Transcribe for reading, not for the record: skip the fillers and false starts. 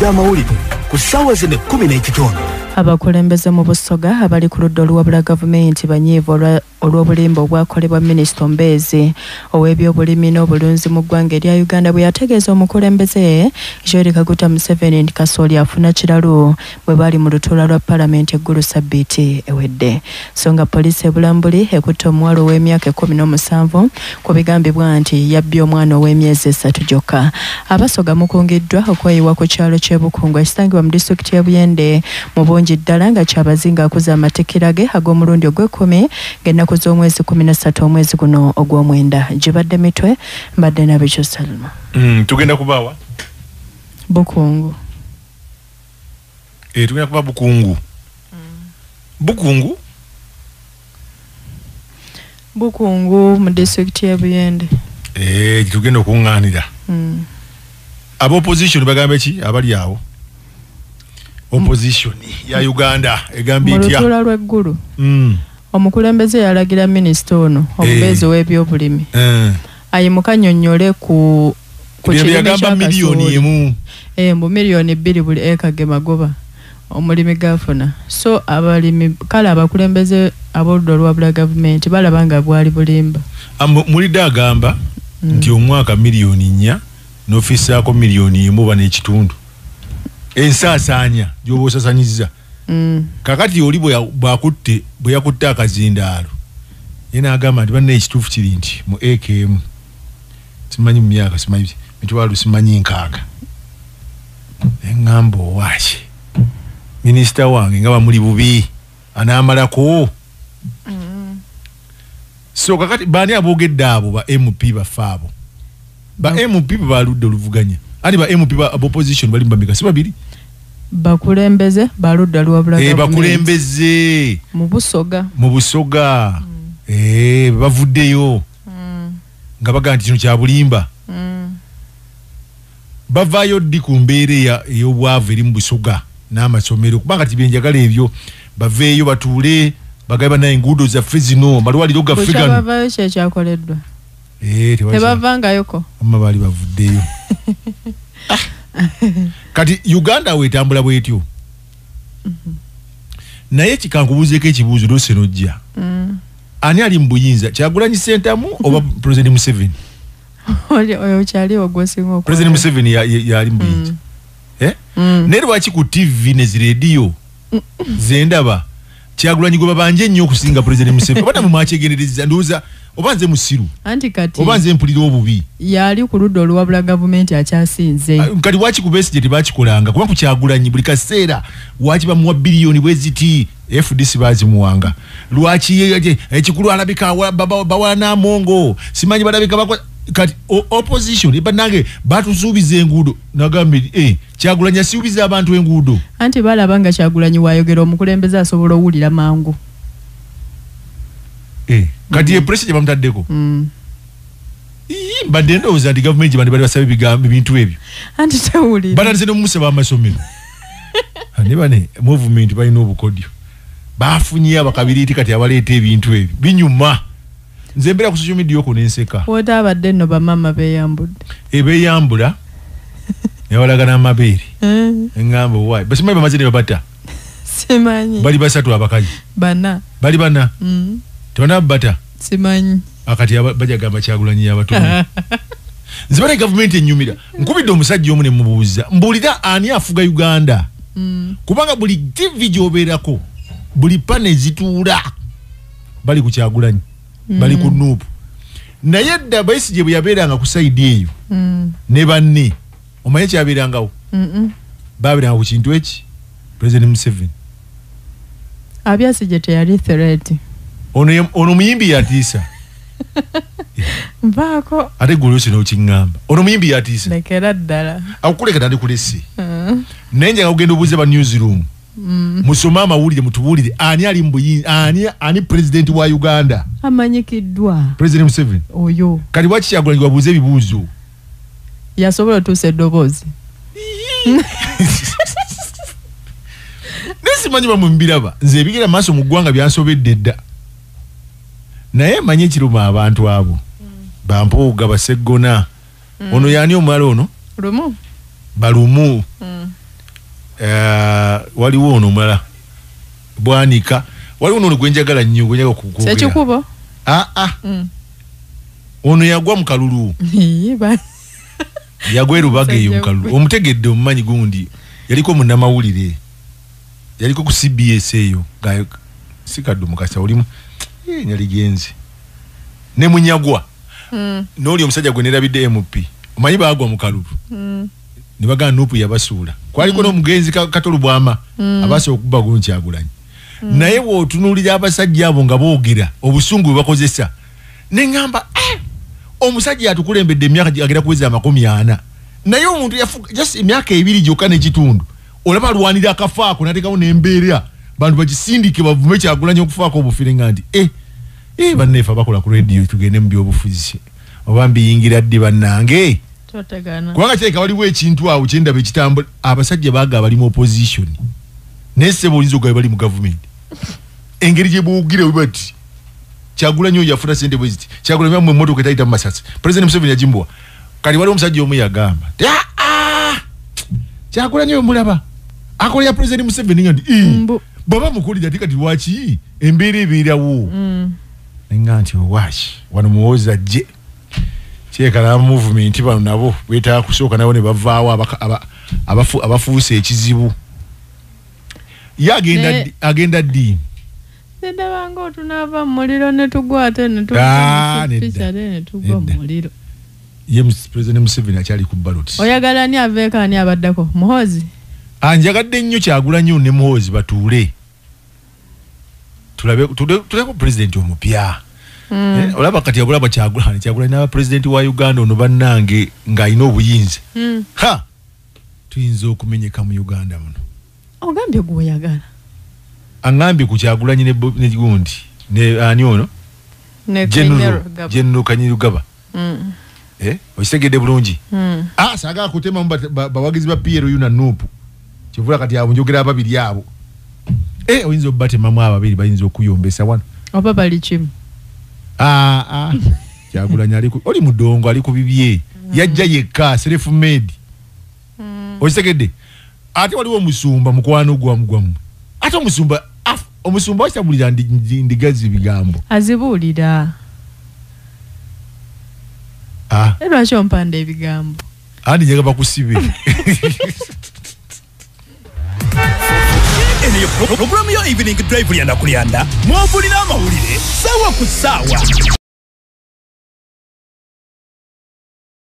y'amawulire ku ssaawa zino 10:30. Abakulembeze mu Busoga abali ku ludda oluwabula gavumenti banyiivu olw'obulimba obwakolebwa Minisita Mbezi ow'ebyobulimi n'obulunzi mu ggwanga erya Uganda bwe yategeeza omukulembeze Yoweri Kaguta Museveni nti Kasooli afuna kiralu bwe bali mu lutuula lwa Paalamenti eggulu Ssabbiiti ewedde. So nga poliisi e Bulambuli ekutte omuwala ow'emyaka 17 ku bigambibwa nti yabbye omwana ow'emyezi 3 gyokka. Abasoga mukungiddwa okweyiwa ku kyalo ky'e Bukungu ekisangibwa mu disitulikiti y'e Buyende mu bungi ddala nga kyabazinga akuza amatekera ge ag'omulundi ogw'ekkumi ng'ennaku z'omwezi 13 omwezi guno ogw'omwenda. Gibadde mitwe mbadde nabekyo Salma. Tugenda kubaawa Bukungu. Tugenda kuba Bukungu. Bukungu mu disitulikiti y'e Buyende. Tugenda okuŋŋaanira. Aba opposition bagamba ki abali awo? Opposition ya Uganda egambye etya mu lutuula lw'eggulu. Omukulembeze yalagira minisita ono omubeezi w'ebyobulimi ayimuka nnyonnyole ku kirime kya Kasooli mbu miliyoni 2 buli eka ge magoba omulimi gafuna. So abalimi kale abakulembeze ab'oludda olwabula gavumenti balaba nga bwali bulimba. Mulidde agamba nti omwaka miliyoni 4 n'ofisaako miliyoni 1 n'ekitundu. Ensaasaanya gy'oba osasanyiza. Kakati oli bwe yakutte akazindaalo yena agamba nti banne ekituufu kiri nti mu AKM simanyi mu myaka simanyi mitwalo simanyi nkaaga eŋŋamba owaaki minisita wange nga bamuli bubi anaamalako. So kakati baani aboogedde abo ba MP baffe abo ba MP baludde oluvuganya ani ba MP ba opposition bali mbamika si babiri bakulembeze baludda lwabula gavumenti bakulembeze mu Busoga bavuddeyo nga baga nti kino kya bulimba bavaayo ddi ku mbeera ey'obwavu eri mu Busoga n'amasomero kubanga tibenjagala ebyo baveeyo batuule bagaba naye enguudo zaffe zino malwaliro gaffe gano bavaayo kyekyakoleddwa tebavangayoko amma baali bavuddeyo. Kati Uganda wetambula bwetyo. Naye kikankubuuzeeko ekibuuzo lwose nojja. Ani ali mu buyinza Kyagulanyi Ssentamu oba President Museveni? Oyo kyali ogwosinga okwo. President Museveni yali mu buyinza. Naye lwaki ku TV ne zirediyo zendaba Kyagulanyi gwe babanje nnyo okusinga President Museveni? Oba namwe mwakyegendereza ndowooza oba nze musiru anti kati oba nze mpulira obubi yali ku ludda oluwabula gavumenti akyasinze. Kati waki ku Besigye tebakikolanga kuba ku Kyagulanyi buli kaseera waki bamuwa biliyoni bweziti FDC bazimuwanga lwaki ekikulu alabika bawa n'amongo simanyi balabika kati opposition ibanange batusuubiza enguudo nagambye Kyagulanyi asuubiza abantu enguudo anti balaba nga Kyagulanyi wayogera omukulembeze asobola owulira mangu. Kati ye pressure bamutaddeko. Badde ndowooza nti gavumenti bandi bali basaba ebintu ebyo. Anti tewulira. Bananze n'omusaba amasomero. Ne bane movement balina obukodyo. Bafunye abakabiriiti kati abaleeta ebintu ebyo. Binyuma. Nze mbera ku social media okwo n'enseka. Wota abadde nno bamama beeyambudde. Beeyambula. Ne balaga n'amabeere. Engamba why. Basimanyi bamaze ne babata. Simanyi. Bali basatu abakazi. Bana. Bali bana. Tona bata. Simanyi. Akati bajagamba Kyagulanyi abatume. Nzibale government enyumira. Nkubidde omusajja omu ne mubuuza. Mbulira ani afuga Uganda. Kubanga buli TV gyobeerako buli pane zituula bali ku Kyagulanyi. Bali ku Nuupu. Naye dda Besigye bwe yabeeranga ku side eyo. Ne banne. Omanyi kyabeerangawo? Baabeeranga ku kintu eki? President Museveni. Besigye teyali threat. Ono muyimbi yatiisa. Mpaako. Ate gwe olwose n'okiŋŋamba. Ono muyimbi yatiisa. Lekera ddala. Akukuleka tandi kulese. Naye njaga kugenda obuuze ba newsroom. Musome amawulire mutubuulire ani ali mu buyinza ani president wa Uganda. Amanyikiddwa. President Museveni. Oyo. Kati waki Kyagulanyi wabuuze ebibuuzo? Yasobola otuusa eddoboozi. Nesimanyi bamumbiraba. Nze ebigira maaso mu ggwanga byansobedde dda. Naye manyi kiruma abantu abo. Bampuuga baseggona. Ono yani omwalo ono? Lumu. Balumu. waliwo ono mulala Bwanika waliwo ono gwenjagala nnyo gwenjaga kukubira Sekikubo ono yagwa mu kalulu yagwa Rubaga eyo mu kalulu omutegedde omumanyi gundi yaliko munnamawulire yaliko ku CBS eyo sikaddu mukasa olimu nyaligenzi ne munyagwa n'oli omusajja gwe nerabidde MP omanyi baagwa mu kalulu ne bagana Nuupu yabasuula kwaliko n'omugenzi Katolu Bwama abaasa okuba Kyagulanyi naye wootunuulira abasajja abo nga boogera obusungu bwe bakozesa ne ngamba omusajja atukulembedde emyaka agera kuweza 40 naye omuntu yafuga just emyaka 2 gyokka n'ekitundu olaba alwanira akafaako n'ateekawo n'embeera bantu bagisindike bavume Kyagulanyi okufaako obufire nga nti banneefe abakola ku radio tugende mu byobufuzi oba mbiyingira ddi bannange kubanga kireka waliwo ekintu awo kyendaba ekitambula abasajja baaga abali mu opposition naye ssebo olinza ogabe bali mu gavumenti engeri gye boogire we bati Kyagulanyi oyo yafuna ssente bwe ziti Kyagulanyi mu emmotoka etayita mu masasi President Museveni yagimbuwa kati waliwo omusajja omu yagamba Kyagulanyi oyo mulaba akolera President Museveni nga nti baba mukolera ati kati lwaki embeera ebeerawo nga nti owaaki wano muwoza gye kyekala movement bano nabo beetaaga kusooka nabo ne bavaawo abafuuse ekizibu ye agenda ddi ndabanga otunava mu muliro ne tugwa ate ne tugwa mu muliro ye President Museveni akyali ku ballot oyagala ani aveeko ani abaddako Muhoozi anjagadde nnyo Kyagulanyi ne Muhoozi batuule tuleko president omupya olaba kati yagulaba Kyagulanyi n'aba president wa Uganda ono bannange ng'alina obuyinza tuyinza okumenyeka mu Uganda muno ogambye gwoyagala angambye ku Kyagulanyi ne gundi ne ani ono General Kanyirugaba okitegedde bulungi saagala kutema bawagizi ba PLU na Nuupu kivula kati abo njogera ababiri abo oyinza obbatemamu ababiri bayinza okuyombesa wano oba bali kimu Kyagulanyi oli mudongo ali ku bibye yajja yekka self made okitegedde ate waliwo omusumba mukwano gwamu ate omusumba wakitabulira ndigazi bigambo azibuulira lwaki ompanda ebigambo andi njaga bakusibe Eno programu yo Evening Drive lyanda kulyanda mwavulira amawulire sawa ku sawa